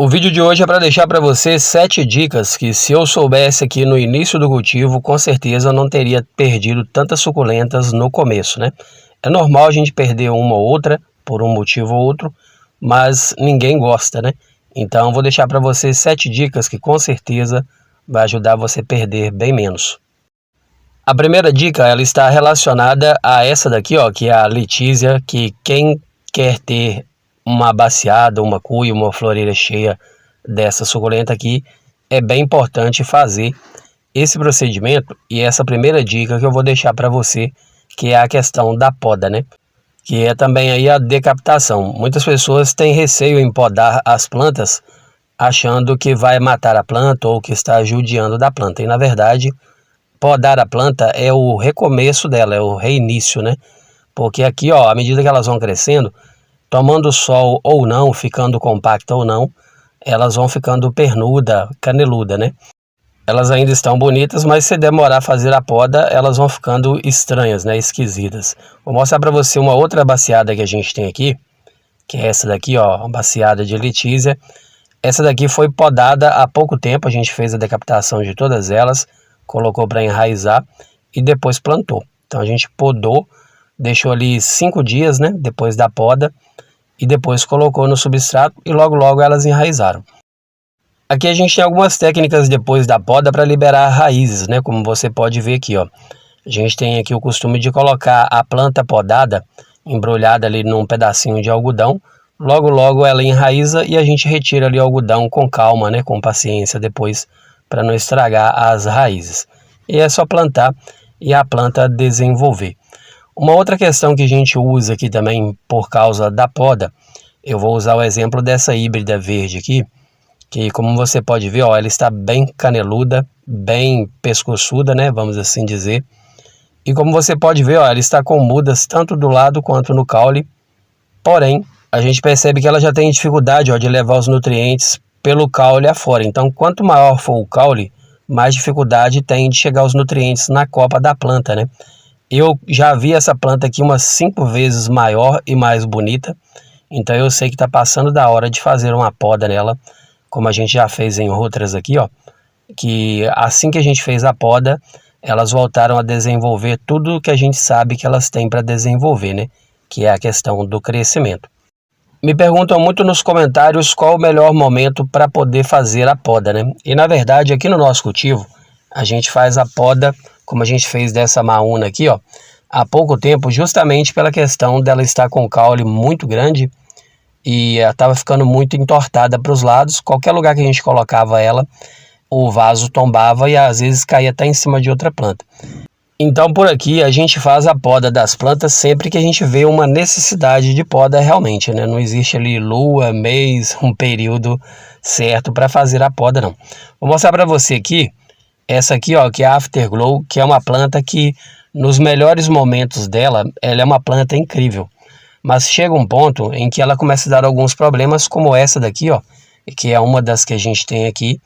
O vídeo de hoje é para deixar para você 7 dicas que, se eu soubesse aqui no início do cultivo, com certeza eu não teria perdido tantas suculentas no começo, né? É normal a gente perder uma ou outra, por um motivo ou outro, mas ninguém gosta, né? Então eu vou deixar para você 7 dicas que com certeza vai ajudar você a perder bem menos. A primeira dica, ela está relacionada a essa daqui, ó, que é a litísia, que quem quer ter uma baciada, uma cuia, uma floreira cheia dessa suculenta aqui, é bem importante fazer esse procedimento. E essa primeira dica que eu vou deixar para você, que é a questão da poda, né? Que é também aí a decapitação. Muitas pessoas têm receio em podar as plantas, achando que vai matar a planta ou que está judiando da planta. E na verdade, podar a planta é o recomeço dela, é o reinício, né? Porque aqui, ó, à medida que elas vão crescendo, tomando sol ou não, ficando compacta ou não, elas vão ficando pernuda, caneluda, né? Elas ainda estão bonitas, mas se demorar a fazer a poda, elas vão ficando estranhas, né? Esquisitas. Vou mostrar para você uma outra baciada que a gente tem aqui, que é essa daqui, ó, uma baciada de litísia. Essa daqui foi podada há pouco tempo, a gente fez a decapitação de todas elas, colocou para enraizar e depois plantou. Então a gente podou, deixou ali 5 dias, né, depois da poda, e depois colocou no substrato e logo elas enraizaram. Aqui a gente tem algumas técnicas depois da poda para liberar raízes, né, como você pode ver aqui, ó. A gente tem aqui o costume de colocar a planta podada, embrulhada ali num pedacinho de algodão, logo ela enraiza e a gente retira ali o algodão com calma, né, com paciência depois, para não estragar as raízes. E é só plantar e a planta desenvolver. Uma outra questão que a gente usa aqui também por causa da poda, eu vou usar o exemplo dessa híbrida verde aqui, que como você pode ver, ó, ela está bem caneluda, bem pescoçuda, né, vamos assim dizer. E como você pode ver, ó, ela está com mudas tanto do lado quanto no caule, porém, a gente percebe que ela já tem dificuldade, ó, de levar os nutrientes pelo caule afora. Então, quanto maior for o caule, mais dificuldade tem de chegar os nutrientes na copa da planta, né? Eu já vi essa planta aqui umas 5 vezes maior e mais bonita, então eu sei que está passando da hora de fazer uma poda nela, como a gente já fez em outras aqui, ó, que assim que a gente fez a poda, elas voltaram a desenvolver tudo que a gente sabe que elas têm para desenvolver, né? Que é a questão do crescimento. Me perguntam muito nos comentários qual o melhor momento para poder fazer a poda, né? E na verdade aqui no nosso cultivo, a gente faz a poda, como a gente fez dessa maúna aqui, ó, há pouco tempo, justamente pela questão dela estar com o caule muito grande e ela estava ficando muito entortada para os lados. Qualquer lugar que a gente colocava ela, o vaso tombava e às vezes caía até em cima de outra planta. Então por aqui a gente faz a poda das plantas sempre que a gente vê uma necessidade de poda realmente, né? Não existe ali lua, mês, um período certo para fazer a poda, não. Vou mostrar para você aqui, essa aqui, ó, que é a Afterglow, que é uma planta que nos melhores momentos dela, ela é uma planta incrível. Mas chega um ponto em que ela começa a dar alguns problemas, como essa daqui, ó, que é uma das que a gente tem aqui.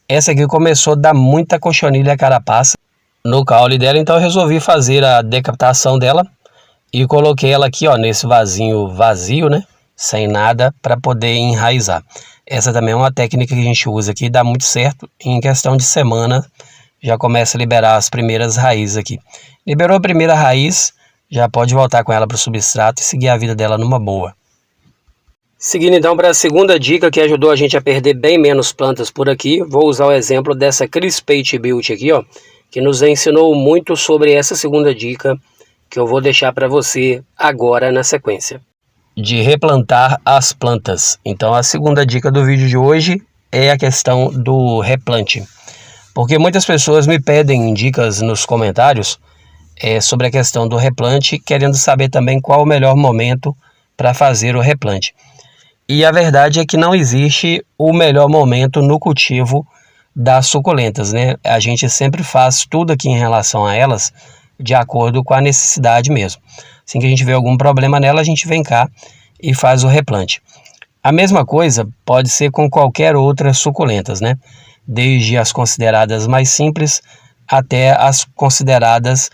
Essa aqui começou a dar muita cochonilha carapaça no caule dela, então eu resolvi fazer a decapitação dela e coloquei ela aqui, ó, nesse vasinho vazio, né, sem nada, para poder enraizar. Essa também é uma técnica que a gente usa aqui, dá muito certo. Em questão de semana já começa a liberar as primeiras raízes aqui. Liberou a primeira raiz, já pode voltar com ela para o substrato e seguir a vida dela numa boa. Seguindo então para a segunda dica que ajudou a gente a perder bem menos plantas por aqui, vou usar o exemplo dessa Crispate Beauty aqui, ó, que nos ensinou muito sobre essa segunda dica que eu vou deixar para você agora na sequência. De replantar as plantas. Então a segunda dica do vídeo de hoje é a questão do replante. Porque muitas pessoas me pedem dicas nos comentários sobre a questão do replante, querendo saber também qual o melhor momento para fazer o replante. E a verdade é que não existe o melhor momento no cultivo das suculentas, né? A gente sempre faz tudo aqui em relação a elas de acordo com a necessidade mesmo. Assim que a gente vê algum problema nela, a gente vem cá e faz o replante. A mesma coisa pode ser com qualquer outra suculentas, né? Desde as consideradas mais simples até as consideradas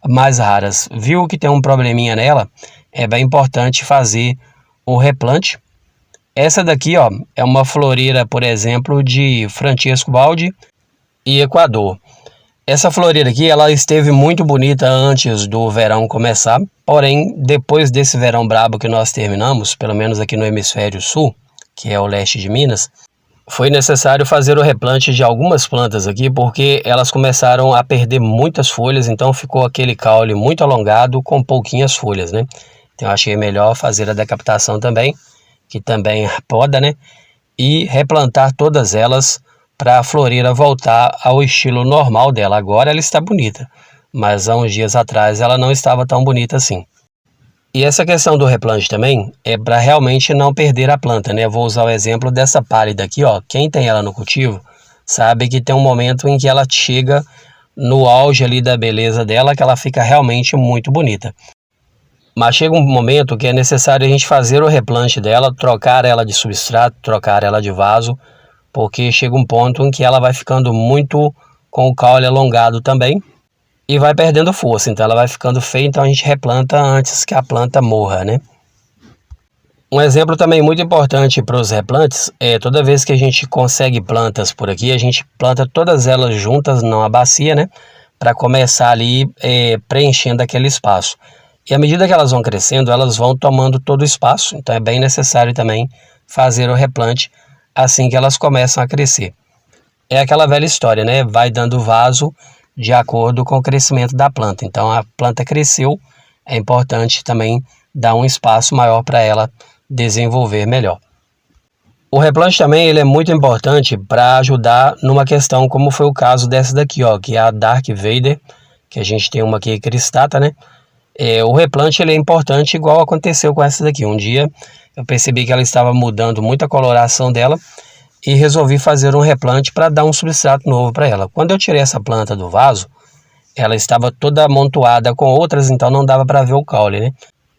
mais raras. Viu que tem um probleminha nela? É bem importante fazer o replante Essa daqui, ó, é uma floreira, por exemplo, de Francisco Baldi e Equador. Essa floreira aqui, ela esteve muito bonita antes do verão começar, porém, depois desse verão brabo que nós terminamos, pelo menos aqui no hemisfério sul, que é o leste de Minas, foi necessário fazer o replante de algumas plantas aqui, porque elas começaram a perder muitas folhas, então ficou aquele caule muito alongado com pouquinhas folhas, né? Então eu achei melhor fazer a decapitação também, que também poda, né? E replantar todas elas para a floreira voltar ao estilo normal dela. Agora ela está bonita, mas há uns dias atrás ela não estava tão bonita assim. E essa questão do replante também é para realmente não perder a planta, né? Eu vou usar o exemplo dessa pálida aqui, ó. Quem tem ela no cultivo sabe que tem um momento em que ela chega no auge ali da beleza dela, que ela fica realmente muito bonita. Mas chega um momento que é necessário a gente fazer o replante dela, trocar ela de substrato, trocar ela de vaso, porque chega um ponto em que ela vai ficando muito com o caule alongado também e vai perdendo força, então ela vai ficando feia, então a gente replanta antes que a planta morra, né? Um exemplo também muito importante para os replantes é toda vez que a gente consegue plantas por aqui, a gente planta todas elas juntas numa bacia, né? Para começar ali preenchendo aquele espaço. E à medida que elas vão crescendo, elas vão tomando todo o espaço, então é bem necessário também fazer o replante assim que elas começam a crescer. É aquela velha história, né? Vai dando vaso de acordo com o crescimento da planta. Então a planta cresceu, é importante também dar um espaço maior para ela desenvolver melhor. O replante também ele é muito importante para ajudar numa questão como foi o caso dessa daqui, ó, que é a Dark Vader, que a gente tem uma aqui cristata, né? O replante ele é importante igual aconteceu com essa daqui. Um dia eu percebi que ela estava mudando muito a coloração dela e resolvi fazer um replante para dar um substrato novo para ela. Quando eu tirei essa planta do vaso, ela estava toda amontoada com outras, então não dava para ver o caule, né?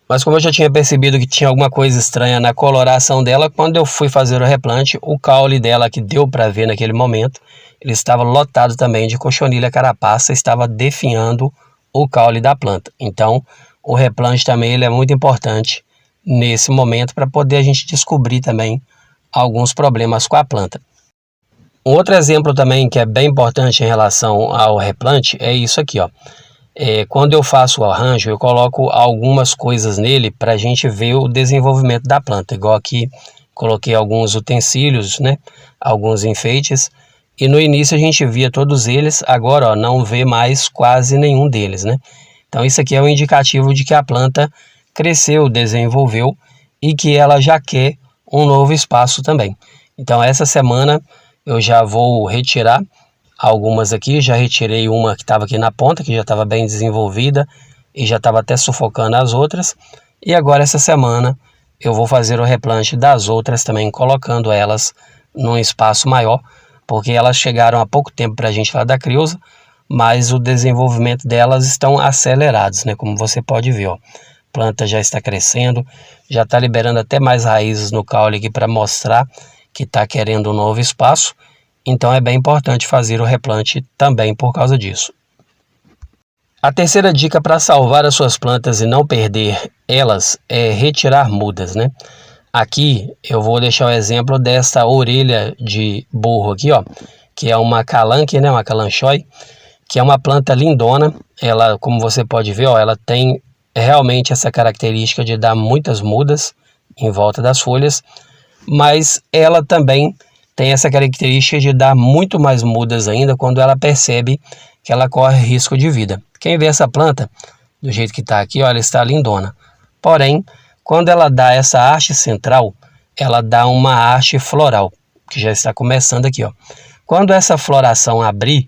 Mas como eu já tinha percebido que tinha alguma coisa estranha na coloração dela, quando eu fui fazer o replante, o caule dela que deu para ver naquele momento, ele estava lotado também de cochonilha carapaça, estava definhando o caule da planta. Então, o replante também ele é muito importante nesse momento para poder a gente descobrir também alguns problemas com a planta. Um outro exemplo também que é bem importante em relação ao replante é isso aqui, ó. Quando eu faço o arranjo, eu coloco algumas coisas nele para a gente ver o desenvolvimento da planta. Igual aqui, coloquei alguns utensílios, né? Alguns enfeites. E no início a gente via todos eles, agora ó, não vê mais quase nenhum deles, né? Então isso aqui é um indicativo de que a planta cresceu, desenvolveu e que ela já quer um novo espaço também. Então essa semana eu já vou retirar algumas aqui, já retirei uma que estava aqui na ponta, que já estava bem desenvolvida e já estava até sufocando as outras. E agora essa semana eu vou fazer o replante das outras também, colocando elas num espaço maior, porque elas chegaram há pouco tempo para a gente lá da Criousa, mas o desenvolvimento delas estão acelerados, né? Como você pode ver, ó. A planta já está crescendo, já está liberando até mais raízes no caule aqui para mostrar que está querendo um novo espaço. Então é bem importante fazer o replante também por causa disso. A terceira dica para salvar as suas plantas e não perder elas é retirar mudas, né? Aqui eu vou deixar o exemplo dessa orelha de burro aqui, ó, que é uma calanque, né, uma calanchoe, que é uma planta lindona. Ela, como você pode ver, ó, ela tem realmente essa característica de dar muitas mudas em volta das folhas, mas ela também tem essa característica de dar muito mais mudas ainda quando ela percebe que ela corre risco de vida. Quem vê essa planta, do jeito que está aqui, ó, ela está lindona. Porém, quando ela dá essa haste central, ela dá uma haste floral, que já está começando aqui, ó. Quando essa floração abrir,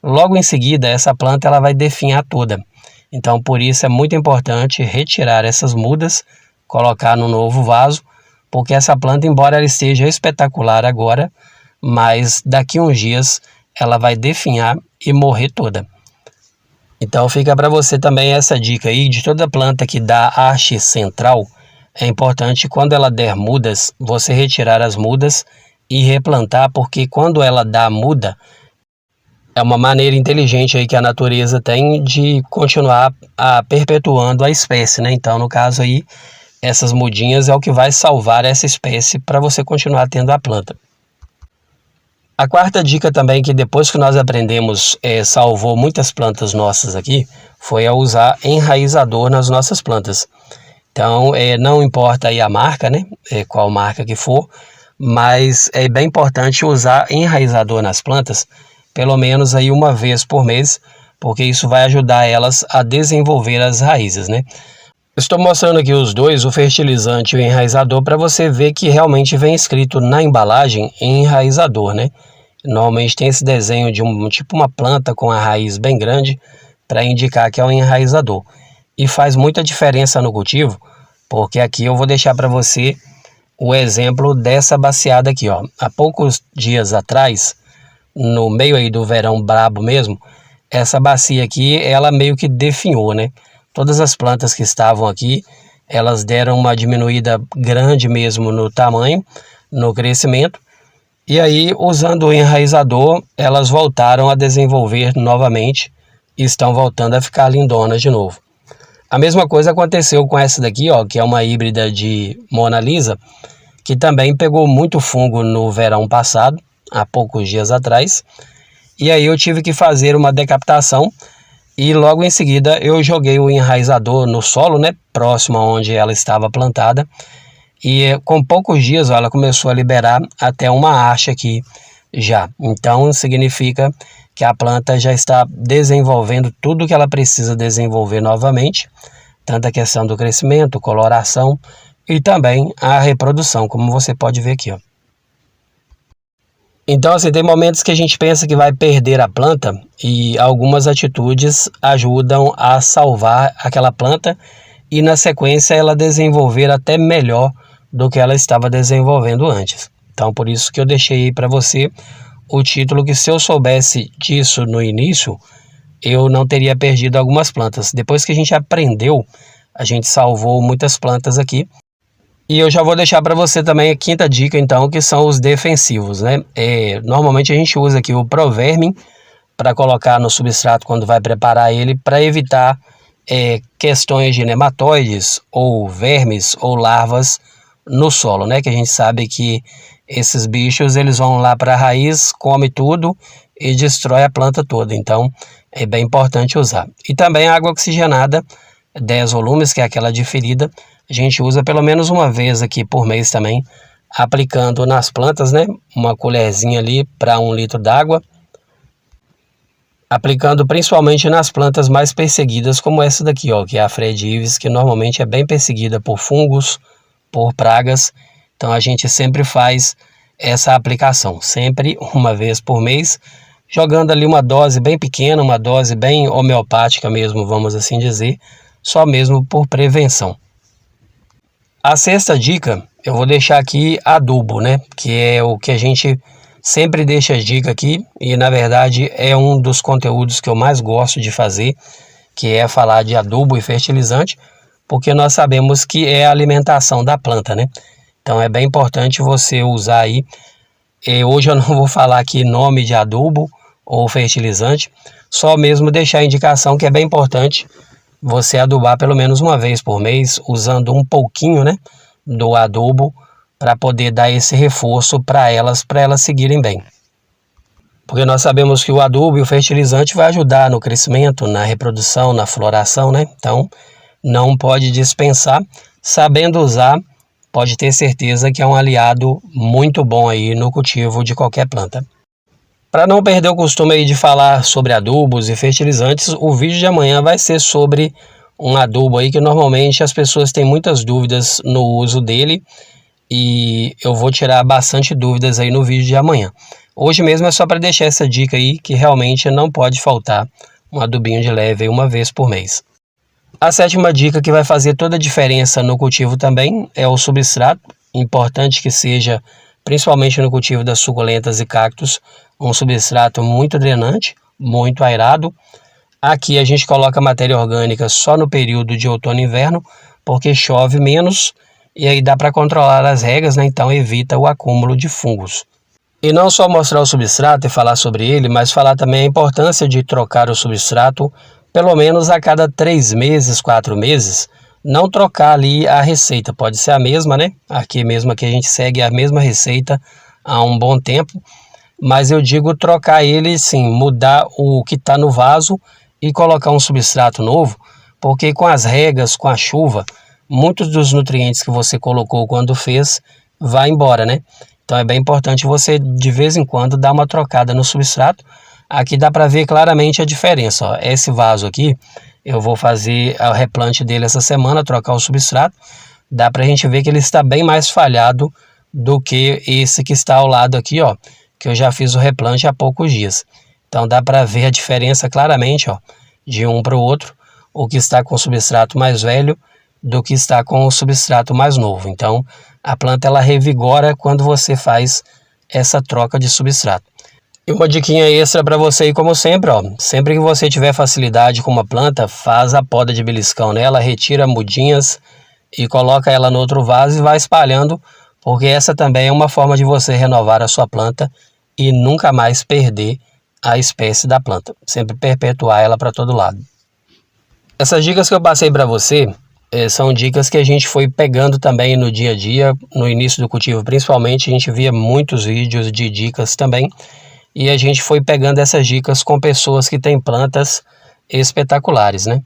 logo em seguida essa planta ela vai definhar toda. Então por isso é muito importante retirar essas mudas, colocar no novo vaso, porque essa planta, embora ela esteja espetacular agora, mas daqui uns dias ela vai definhar e morrer toda. Então fica para você também essa dica aí de toda planta que dá haste central. É importante quando ela der mudas, você retirar as mudas e replantar, porque quando ela dá muda, é uma maneira inteligente aí que a natureza tem de continuar perpetuando a espécie, né? Então no caso aí essas mudinhas é o que vai salvar essa espécie para você continuar tendo a planta. A quarta dica também, que depois que nós aprendemos, salvou muitas plantas nossas aqui, foi a usar enraizador nas nossas plantas. Então, não importa aí a marca, né? Qual marca que for, mas é bem importante usar enraizador nas plantas, pelo menos aí uma vez por mês, porque isso vai ajudar elas a desenvolver as raízes, né? Estou mostrando aqui os dois, o fertilizante e o enraizador, para você ver que realmente vem escrito na embalagem enraizador, né? Normalmente tem esse desenho de tipo uma planta com a raiz bem grande para indicar que é um enraizador. E faz muita diferença no cultivo, porque aqui eu vou deixar para você o exemplo dessa baciada aqui, ó. Há poucos dias atrás, no meio aí do verão brabo mesmo, essa bacia aqui, ela meio que definhou, né? Todas as plantas que estavam aqui, elas deram uma diminuída grande mesmo no tamanho, no crescimento. E aí, usando o enraizador, elas voltaram a desenvolver novamente e estão voltando a ficar lindonas de novo. A mesma coisa aconteceu com essa daqui, ó, que é uma híbrida de Mona Lisa, que também pegou muito fungo no verão passado, há poucos dias atrás. E aí eu tive que fazer uma decapitação e logo em seguida eu joguei o enraizador no solo, né, próximo a onde ela estava plantada. E com poucos dias ela começou a liberar até uma haste aqui já. Então significa que a planta já está desenvolvendo tudo que ela precisa desenvolver novamente, tanto a questão do crescimento, coloração e também a reprodução, como você pode ver aqui, ó. Então, assim, tem momentos que a gente pensa que vai perder a planta e algumas atitudes ajudam a salvar aquela planta e, na sequência, ela desenvolver até melhor do que ela estava desenvolvendo antes. Então, por isso que eu deixei aí para você o título que, se eu soubesse disso no início, eu não teria perdido algumas plantas. Depois que a gente aprendeu, a gente salvou muitas plantas aqui. E eu já vou deixar para você também a quinta dica, então, que são os defensivos, né? Normalmente a gente usa aqui o Provermin para colocar no substrato quando vai preparar ele, para evitar questões de nematóides ou vermes ou larvas no solo, né? Que a gente sabe que esses bichos, eles vão lá para a raiz, come tudo e destrói a planta toda. Então, é bem importante usar. E também a água oxigenada, 10 volumes, que é aquela diferida, a gente usa pelo menos uma vez aqui por mês também, aplicando nas plantas, né? Uma colherzinha ali para 1 litro d'água. Aplicando principalmente nas plantas mais perseguidas, como essa daqui, ó, que é a Fredivis, que normalmente é bem perseguida por fungos, por pragas. Então a gente sempre faz essa aplicação, sempre uma vez por mês, jogando ali uma dose bem pequena, uma dose bem homeopática mesmo, vamos assim dizer, só mesmo por prevenção. A sexta dica, eu vou deixar aqui adubo, né? Que é o que a gente sempre deixa as dicas aqui e, na verdade, é um dos conteúdos que eu mais gosto de fazer, que é falar de adubo e fertilizante, porque nós sabemos que é a alimentação da planta, né? Então é bem importante você usar aí. Hoje eu não vou falar aqui nome de adubo ou fertilizante, só mesmo deixar a indicação que é bem importante você adubar pelo menos uma vez por mês, usando um pouquinho, né, do adubo, para poder dar esse reforço para elas seguirem bem. Porque nós sabemos que o adubo e o fertilizante vai ajudar no crescimento, na reprodução, na floração, né? Então, não pode dispensar. Sabendo usar, pode ter certeza que é um aliado muito bom aí no cultivo de qualquer planta. Para não perder o costume aí de falar sobre adubos e fertilizantes, o vídeo de amanhã vai ser sobre um adubo aí que normalmente as pessoas têm muitas dúvidas no uso dele e eu vou tirar bastante dúvidas aí no vídeo de amanhã. Hoje mesmo é só para deixar essa dica aí que realmente não pode faltar um adubinho de leve aí uma vez por mês. A sétima dica, que vai fazer toda a diferença no cultivo também, é o substrato. Importante que seja, principalmente no cultivo das suculentas e cactos, um substrato muito drenante, muito aerado. Aqui a gente coloca matéria orgânica só no período de outono e inverno, porque chove menos e aí dá para controlar as regas, né? Então evita o acúmulo de fungos. E não só mostrar o substrato e falar sobre ele, mas falar também a importância de trocar o substrato pelo menos a cada 3 meses, 4 meses, não trocar ali a receita, pode ser a mesma, né? Aqui mesmo que a gente segue a mesma receita há um bom tempo, mas eu digo trocar ele sim, mudar o que está no vaso e colocar um substrato novo, porque com as regas, com a chuva, muitos dos nutrientes que você colocou quando fez vai embora, né? Então é bem importante você de vez em quando dar uma trocada no substrato. Aqui dá para ver claramente a diferença, ó. Esse vaso aqui, eu vou fazer o replante dele essa semana, trocar o substrato. Dá para a gente ver que ele está bem mais falhado do que esse que está ao lado aqui, ó, que eu já fiz o replante há poucos dias. Então dá para ver a diferença claramente, ó, de um para o outro, o que está com o substrato mais velho do que está com o substrato mais novo. Então a planta ela revigora quando você faz essa troca de substrato. E uma diquinha extra para você aí, como sempre, ó, sempre que você tiver facilidade com uma planta, faz a poda de beliscão nela, retira mudinhas e coloca ela no outro vaso e vai espalhando, porque essa também é uma forma de você renovar a sua planta e nunca mais perder a espécie da planta, sempre perpetuar ela para todo lado. Essas dicas que eu passei para você são dicas que a gente foi pegando também no dia a dia, no início do cultivo principalmente, a gente via muitos vídeos de dicas também, e a gente foi pegando essas dicas com pessoas que têm plantas espetaculares, né?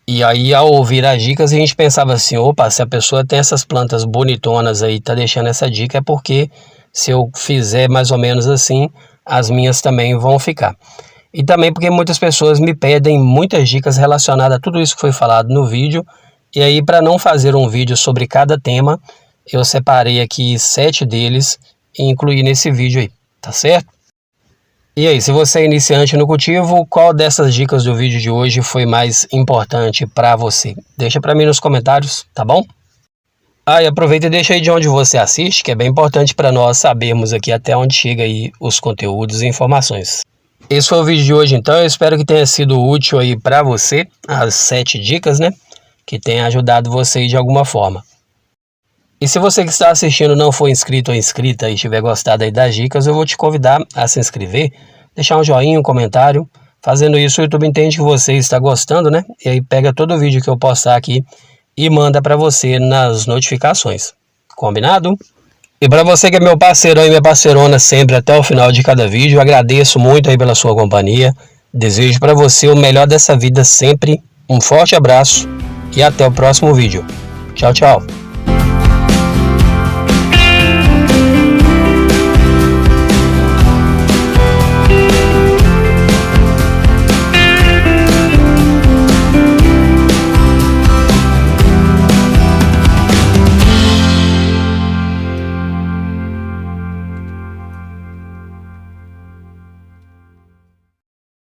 E aí, ao ouvir as dicas, a gente pensava assim, opa, se a pessoa tem essas plantas bonitonas aí, tá deixando essa dica, é porque se eu fizer mais ou menos assim, as minhas também vão ficar. E também porque muitas pessoas me pedem muitas dicas relacionadas a tudo isso que foi falado no vídeo. E aí, para não fazer um vídeo sobre cada tema, eu separei aqui 7 deles e incluí nesse vídeo aí, tá certo? E aí, se você é iniciante no cultivo, qual dessas dicas do vídeo de hoje foi mais importante para você? Deixa para mim nos comentários, tá bom? E aproveita e deixa aí de onde você assiste, que é bem importante para nós sabermos aqui até onde chega aí os conteúdos e informações. Esse foi o vídeo de hoje, então eu espero que tenha sido útil aí para você, as 7 dicas, né? Que tenha ajudado você de alguma forma. E se você que está assistindo não for inscrito ou inscrita e tiver gostado aí das dicas, eu vou te convidar a se inscrever, deixar um joinha, um comentário. Fazendo isso, o YouTube entende que você está gostando, né? E aí pega todo o vídeo que eu postar aqui e manda para você nas notificações. Combinado? E para você que é meu parceirão e minha parceirona sempre até o final de cada vídeo, agradeço muito aí pela sua companhia. Desejo para você o melhor dessa vida sempre. Um forte abraço e até o próximo vídeo. Tchau, tchau.